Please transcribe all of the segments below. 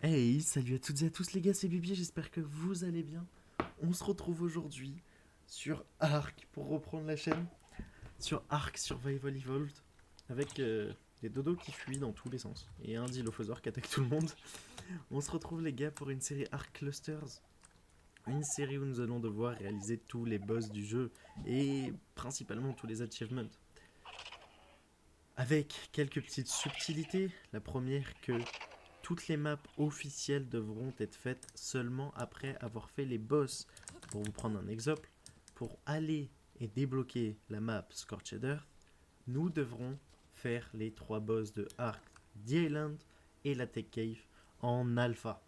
Hey, salut à toutes et à tous les gars, c'est Bibi, j'espère que vous allez bien. On se retrouve aujourd'hui sur Ark, pour reprendre la chaîne, sur Ark Survival Evolved, avec des dodos qui fuient dans tous les sens, et un dilophosaure qui attaque tout le monde. On se retrouve les gars pour une série Ark Clusters, une série où nous allons devoir réaliser tous les boss du jeu, et principalement tous les achievements. Avec quelques petites subtilités, la première que toutes les maps officielles devront être faites seulement après avoir fait les boss. Pour vous prendre un exemple, pour aller et débloquer la map Scorched Earth, nous devrons faire les 3 boss de Ark, The Island et la Tech Cave en alpha.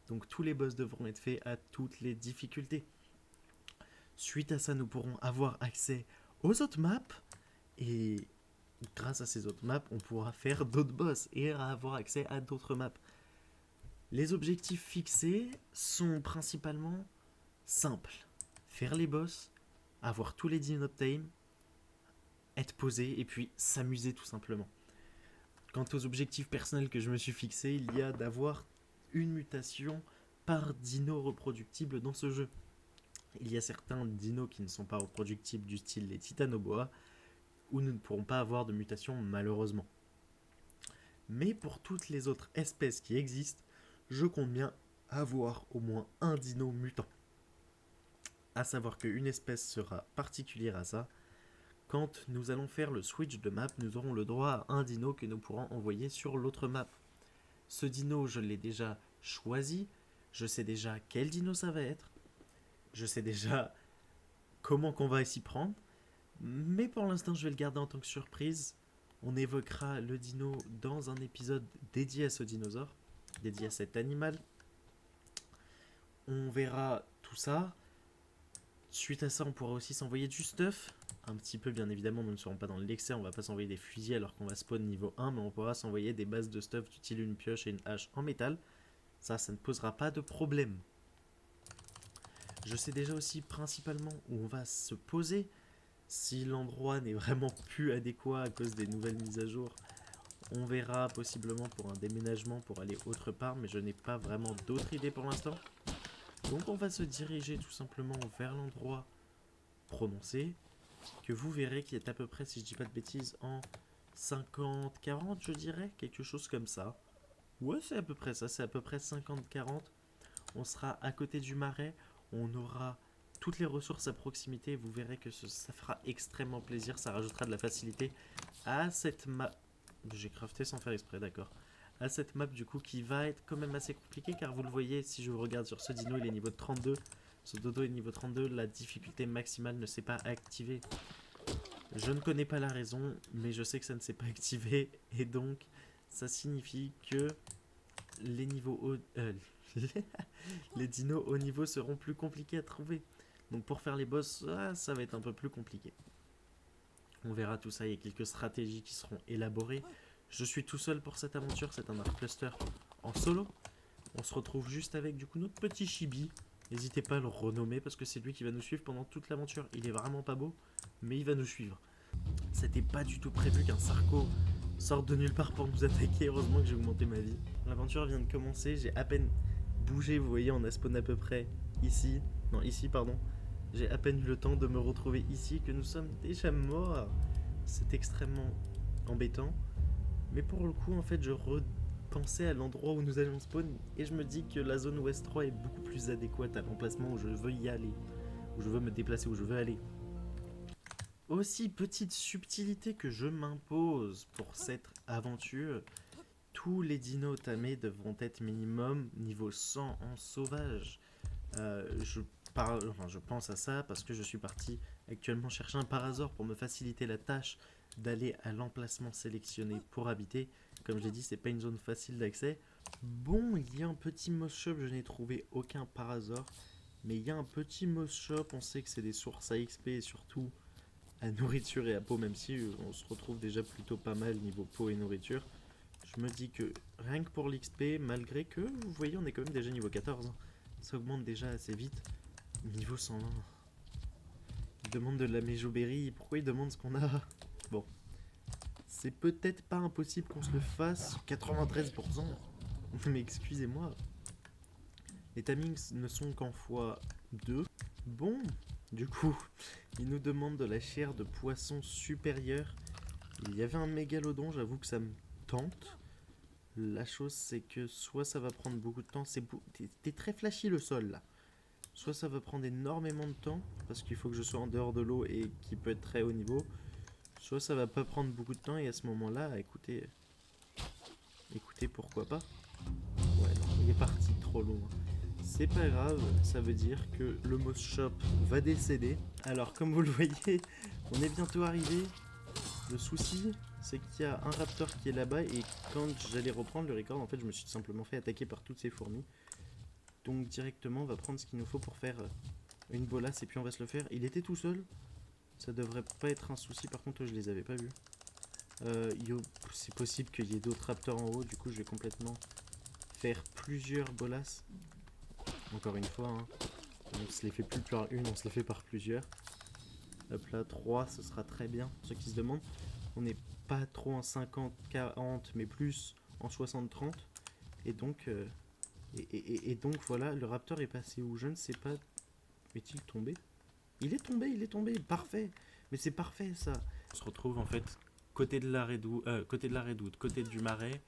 Donc tous les boss devront être faits à toutes les difficultés. Suite à ça, nous pourrons avoir accès aux autres maps et grâce à ces autres maps, on pourra faire d'autres boss et avoir accès à d'autres maps. Les objectifs fixés sont principalement simples. Faire les boss, avoir tous les dino time, être posé et puis s'amuser tout simplement. Quant aux objectifs personnels que je me suis fixé, il y a d'avoir une mutation par dino reproductible dans ce jeu. Il y a certains dinos qui ne sont pas reproductibles du style les titanoboa, où nous ne pourrons pas avoir de mutation malheureusement. Mais pour toutes les autres espèces qui existent, je compte bien avoir au moins un dino mutant. À savoir qu'une espèce sera particulière à ça. Quand nous allons faire le switch de map, nous aurons le droit à un dino que nous pourrons envoyer sur l'autre map. Ce dino, je l'ai déjà choisi, je sais déjà quel dino ça va être, je sais déjà comment qu'on va s'y prendre, mais pour l'instant je vais le garder en tant que surprise. On évoquera le dino dans un épisode dédié à ce dinosaure, dédié à cet animal. On verra tout ça. Suite à ça, on pourra aussi s'envoyer du stuff. Un petit peu, bien évidemment, nous ne serons pas dans l'excès, on va pas s'envoyer des fusils alors qu'on va spawn niveau 1, mais on pourra s'envoyer des bases de stuff du style une pioche et une hache en métal. Ça ne posera pas de problème. Je sais déjà aussi principalement où on va se poser. Si l'endroit n'est vraiment plus adéquat à cause des nouvelles mises à jour, on verra possiblement pour un déménagement pour aller autre part, mais je n'ai pas vraiment d'autres idées pour l'instant. Donc on va se diriger tout simplement vers l'endroit prononcé, que vous verrez qui est à peu près, si je dis pas de bêtises, en 50-40 je dirais, quelque chose comme ça. Ouais, c'est à peu près ça, c'est à peu près 50-40. On sera à côté du marais, on aura toutes les ressources à proximité, vous verrez que ça fera extrêmement plaisir, ça rajoutera de la facilité à cette map. J'ai crafté sans faire exprès, d'accord. À cette map du coup qui va être quand même assez compliquée car vous le voyez, si je vous regarde sur ce dino, il est niveau 32. Ce dodo est niveau 32, la difficulté maximale ne s'est pas activée. Je ne connais pas la raison, mais je sais que ça ne s'est pas activé et donc ça signifie que les niveaux hauts, les dinos haut niveau seront plus compliqués à trouver. Donc pour faire les boss, ça va être un peu plus compliqué. On verra tout ça, il y a quelques stratégies qui seront élaborées. Je suis tout seul pour cette aventure, c'est un Ark Cluster en solo. On se retrouve juste avec du coup notre petit chibi. N'hésitez pas à le renommer parce que c'est lui qui va nous suivre pendant toute l'aventure. Il est vraiment pas beau, mais il va nous suivre. C'était pas du tout prévu qu'un Sarko sorte de nulle part pour nous attaquer. Heureusement que j'ai augmenté ma vie. L'aventure vient de commencer, j'ai à peine bougé, vous voyez, on a spawn à peu près ici. Non, ici, pardon. J'ai à peine eu le temps de me retrouver ici que nous sommes déjà morts. C'est extrêmement embêtant. Mais pour le coup, en fait, je repensais à l'endroit où nous allions spawn et je me dis que la zone Ouest 3 est beaucoup plus adéquate à l'emplacement où je veux y aller, où je veux me déplacer, où je veux aller. Aussi, petite subtilité que je m'impose pour cette aventure, tous les dinos tamés devront être minimum niveau 100 en sauvage. Je pense à ça parce que je suis parti actuellement chercher un parasaur pour me faciliter la tâche d'aller à l'emplacement sélectionné pour habiter. Comme je l'ai dit, c'est pas une zone facile d'accès. Bon, il y a un petit moss shop, je n'ai trouvé aucun parasaur. Mais il y a un petit moss shop, on sait que c'est des sources à XP et surtout à nourriture et à peau, même si on se retrouve déjà plutôt pas mal niveau peau et nourriture. Je me dis que rien que pour l'XP, malgré que, vous voyez, on est quand même déjà niveau 14, hein, ça augmente déjà assez vite. Niveau 120. Il demande de la méjoberry, pourquoi il demande ce qu'on a? Bon, c'est peut-être pas impossible qu'on se le fasse, 93%. Mais excusez-moi. Les timings ne sont qu'en fois 2. Bon, du coup, il nous demande de la chair de poisson supérieure. Il y avait un mégalodon, j'avoue que ça me tente. La chose, c'est que soit ça va prendre beaucoup de temps, t'es très flashy le sol là. Soit ça va prendre énormément de temps, parce qu'il faut que je sois en dehors de l'eau et qui peut être très haut niveau. Soit ça va pas prendre beaucoup de temps et à ce moment-là, écoutez, pourquoi pas. Ouais, non, il est parti trop loin. C'est pas grave, ça veut dire que le Moss Shop va décéder. Alors, comme vous le voyez, on est bientôt arrivé. Le souci, c'est qu'il y a un raptor qui est là-bas et quand j'allais reprendre le record, en fait, je me suis simplement fait attaquer par toutes ces fourmis. Donc, directement, on va prendre ce qu'il nous faut pour faire une bolasse et puis on va se le faire. Il était tout seul, ça devrait pas être un souci. Par contre, je les avais pas vus. C'est possible qu'il y ait d'autres raptors en haut, du coup, je vais complètement faire plusieurs bolasses. Encore une fois, hein. On se les fait plus par une, on se les fait par plusieurs. Hop là, 3, ce sera très bien. Ceux qui se demandent, on n'est pas trop en 50-40, mais plus en 60-30. Et donc, donc voilà, le raptor est passé où? Je ne sais pas. Est-il tombé? Il est tombé, parfait. Mais c'est parfait ça. On se retrouve en fait côté de la redoute, côté du marais.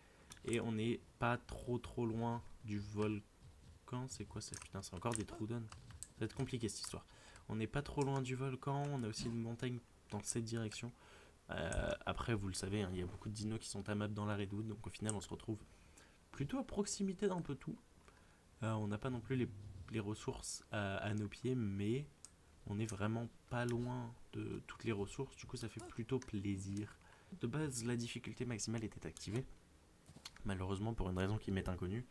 Et on n'est pas trop loin du volcan. C'est quoi ça? Putain, c'est encore des trous d'âne. Ça va être compliqué cette histoire. On n'est pas trop loin du volcan, on a aussi une montagne dans cette direction. Après, vous le savez, hein, il y a beaucoup de dinos qui sont tamables dans la redoute, donc au final, on se retrouve plutôt à proximité d'un peu tout. On n'a pas non plus les ressources à nos pieds, mais on est vraiment pas loin de toutes les ressources, du coup, ça fait plutôt plaisir. De base, la difficulté maximale était activée. Malheureusement, pour une raison qui m'est inconnue,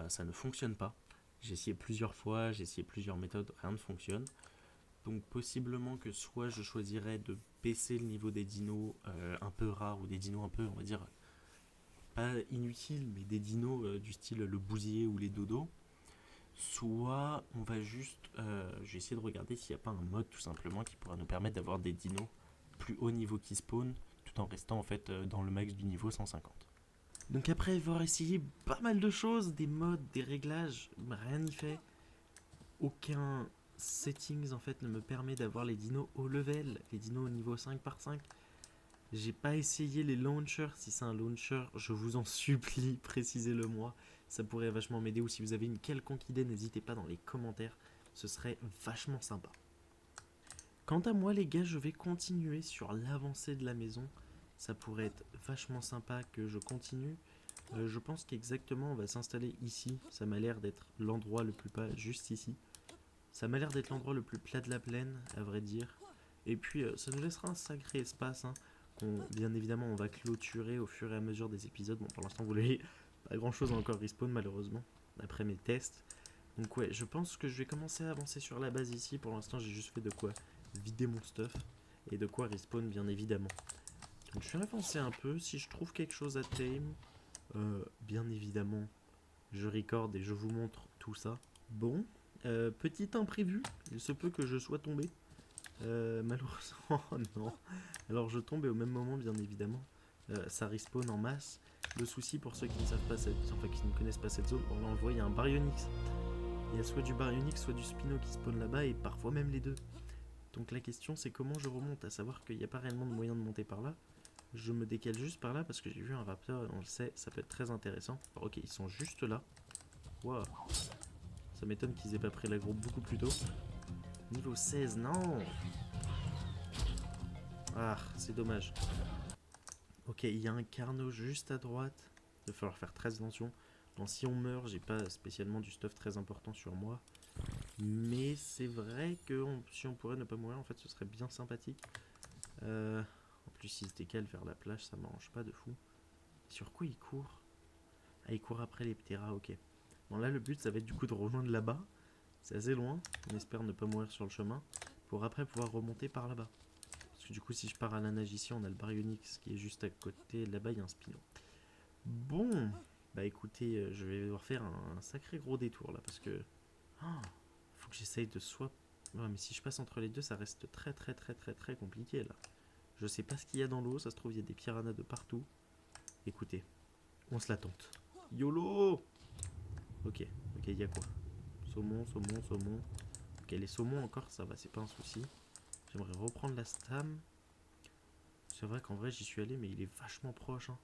ça ne fonctionne pas. J'ai essayé plusieurs fois, j'ai essayé plusieurs méthodes, rien ne fonctionne. Donc possiblement que soit je choisirais de baisser le niveau des dinos un peu rares ou des dinos un peu, on va dire, pas inutiles, mais des dinos du style le bousier ou les dodos. Soit on va juste, je vais essayer de regarder s'il n'y a pas un mode tout simplement qui pourra nous permettre d'avoir des dinos plus haut niveau qui spawn tout en restant en fait dans le max du niveau 150. Donc après avoir essayé pas mal de choses, des modes, des réglages, rien n'y fait. Aucun settings en fait ne me permet d'avoir les dinos au level, les dinos au niveau 5 par 5. J'ai pas essayé les launchers. Si c'est un launcher, je vous en supplie, précisez-le moi. Ça pourrait vachement m'aider. Ou si vous avez une quelconque idée, n'hésitez pas dans les commentaires. Ce serait vachement sympa. Quant à moi les gars, je vais continuer sur l'avancée de la maison. Ça pourrait être vachement sympa que je continue. Je pense qu'exactement on va s'installer ici. Ça m'a l'air d'être l'endroit le plus pas juste ici. Ça m'a l'air d'être l'endroit le plus plat de la plaine, à vrai dire. Et puis ça nous laissera un sacré espace, hein, qu'on, bien évidemment, on va clôturer au fur et à mesure des épisodes. Bon, pour l'instant, vous voyez, pas grand chose a encore respawn, malheureusement, après mes tests. Donc ouais, je pense que je vais commencer à avancer sur la base ici. Pour l'instant, j'ai juste fait de quoi vider mon stuff et de quoi respawn, bien évidemment. Donc je vais avancer un peu. Si je trouve quelque chose à tame, bien évidemment, je record et je vous montre tout ça. Bon, petit imprévu, il se peut que je sois tombé. Malheureusement, non. Alors je tombe et au même moment, bien évidemment, ça respawn en masse. Le souci pour ceux qui ne savent pas qui ne connaissent pas cette zone, on l'envoie, il y a un Baryonyx. Il y a soit du Baryonyx, soit du Spino qui spawn là-bas et parfois même les deux. Donc la question c'est comment je remonte, à savoir qu'il n'y a pas réellement de moyen de monter par là. Je me décale juste par là parce que j'ai vu un raptor et on le sait, ça peut être très intéressant. Alors, ok, ils sont juste là. Waouh. Ça m'étonne qu'ils aient pas pris l'aggro beaucoup plus tôt. Niveau 16, non. Ah, c'est dommage. Ok, il y a un Carno juste à droite. Il va falloir faire très attention. Bon, si on meurt, j'ai pas spécialement du stuff très important sur moi. Mais c'est vrai que si on pourrait ne pas mourir, en fait, ce serait bien sympathique. En plus, il se décale vers la plage, ça m'arrange pas de fou. Sur quoi il court? Ah, il court après les pteras, ok. Bon, là, le but, ça va être du coup de rejoindre là-bas. C'est assez loin. On espère ne pas mourir sur le chemin. Pour après pouvoir remonter par là-bas. Parce que du coup, si je pars à la nage ici, on a le Baryonyx qui est juste à côté. Là-bas, il y a un Spino. Bon, bah écoutez, je vais devoir faire un sacré gros détour là. Parce que... Oh, faut que j'essaye de swap. Ouais, mais si je passe entre les deux, ça reste très compliqué là. Je sais pas ce qu'il y a dans l'eau. Ça se trouve, il y a des piranhas de partout. Écoutez, on se la tente. YOLO. Ok, il y a quoi? Saumon. Ok, les saumons encore, ça va, c'est pas un souci. J'aimerais reprendre la stam. C'est vrai qu'en vrai, j'y suis allé, mais il est vachement proche. Hein.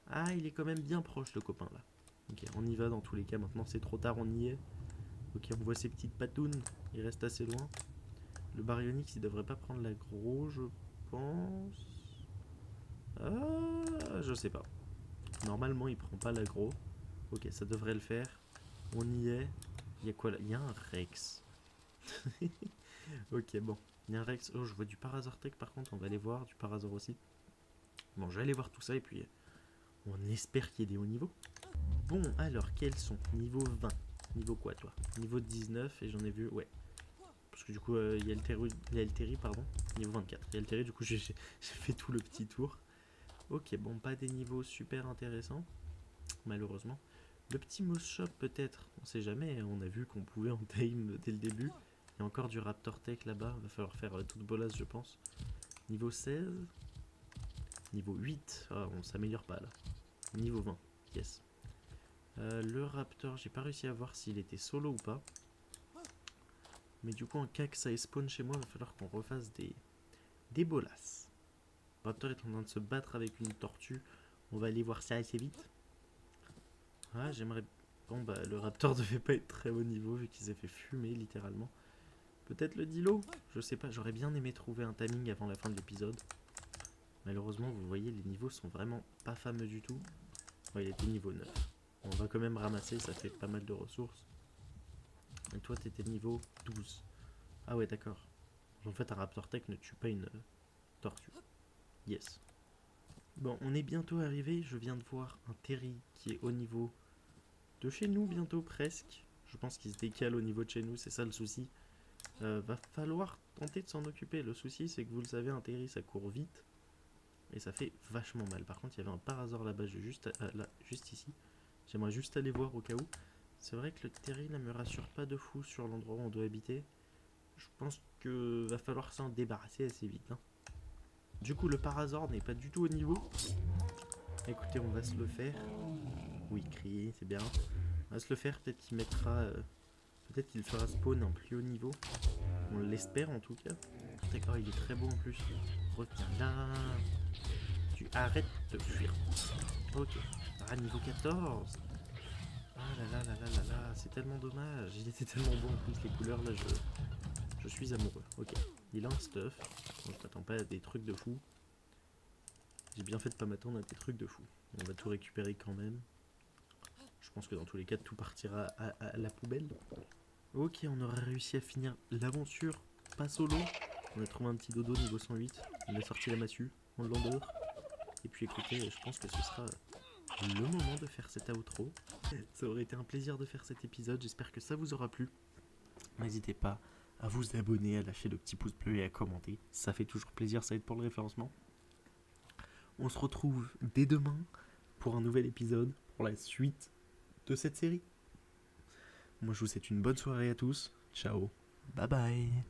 Ah, il est quand même bien proche, le copain, là. Ok, on y va dans tous les cas. Maintenant, c'est trop tard, on y est. Ok, on voit ces petites patounes. Il reste assez loin. Le baryonyx, il devrait pas prendre l'aggro, je pense. Ah, je sais pas. Normalement, il prend pas l'aggro. Ok, ça devrait le faire. On y est. Il y a quoi là? Il y a un Rex. Ok, bon. Il y a un Rex. Oh, je vois du Parazortec par contre. On va aller voir. Du Parazor aussi. Bon, je vais aller voir tout ça et puis on espère qu'il y ait des hauts niveaux. Bon, alors, quels sont? Niveau 20. Niveau quoi, toi? Niveau 19 et j'en ai vu, ouais. Parce que du coup, il y a le Terry, pardon. Niveau 24. Il y a le Terry, du coup, j'ai fait tout le petit tour. Ok, bon, pas des niveaux super intéressants. Malheureusement. Le petit Moss Shop, peut-être. On sait jamais. On a vu qu'on pouvait en time dès le début. Il y a encore du Raptor Tech là-bas. Va falloir faire toute bolasse, je pense. Niveau 16. Niveau 8. Ah, on s'améliore pas là. Niveau 20. Yes. Le Raptor, j'ai pas réussi à voir s'il était solo ou pas. Mais du coup, en cas que ça spawn chez moi, il va falloir qu'on refasse des bolasses. Le Raptor est en train de se battre avec une tortue. On va aller voir ça assez vite. Ah, j'aimerais... Bon, bah, le Raptor devait pas être très haut niveau vu qu'il s'est fait fumer, littéralement. Peut-être le Dilo? Je sais pas, j'aurais bien aimé trouver un timing avant la fin de l'épisode. Malheureusement, vous voyez, les niveaux sont vraiment pas fameux du tout. Ouais, il était niveau 9. On va quand même ramasser, ça fait pas mal de ressources. Et toi, t'étais niveau 12. Ah ouais, d'accord. En fait, un Raptor Tech ne tue pas une tortue. Yes. Bon, on est bientôt arrivé. Je viens de voir un Terry qui est au niveau de chez nous, bientôt presque. Je pense qu'il se décale au niveau de chez nous, c'est ça le souci. Va falloir tenter de s'en occuper. Le souci, c'est que vous le savez, un Terry, ça court vite. Et ça fait vachement mal. Par contre, il y avait un Parazor là-bas, juste ici. J'aimerais juste aller voir au cas où. C'est vrai que le Terry ne me rassure pas de fou sur l'endroit où on doit habiter. Je pense que va falloir s'en débarrasser assez vite. Hein. Du coup, le Parazor n'est pas du tout au niveau. Écoutez, on va se le faire. Oui, crier, c'est bien. On va se le faire. Peut-être qu'il mettra... peut-être qu'il fera spawn un plus haut niveau. On l'espère en tout cas. D'accord, il est très beau en plus. Reviens là. Tu arrêtes de fuir. Ok. Ah, niveau 14. Ah là là là là là là. C'est tellement dommage. Il était tellement beau en plus. Les couleurs là, je suis amoureux. Ok. Il a un stuff. Bon, je m'attends pas à des trucs de fou. J'ai bien fait de pas m'attendre à des trucs de fou. On va tout récupérer quand même. Je pense que dans tous les cas, tout partira à la poubelle. Ok, on aura réussi à finir l'aventure. Pas solo. On a trouvé un petit dodo niveau 108. On a sorti la massue. On l'endort. Et puis écoutez, je pense que ce sera le moment de faire cet outro. Ça aurait été un plaisir de faire cet épisode. J'espère que ça vous aura plu. N'hésitez pas à vous abonner, à lâcher le petit pouce bleu et à commenter. Ça fait toujours plaisir, ça aide pour le référencement. On se retrouve dès demain pour un nouvel épisode, pour la suite de cette série. Moi je vous souhaite une bonne soirée à tous. Ciao. Bye bye.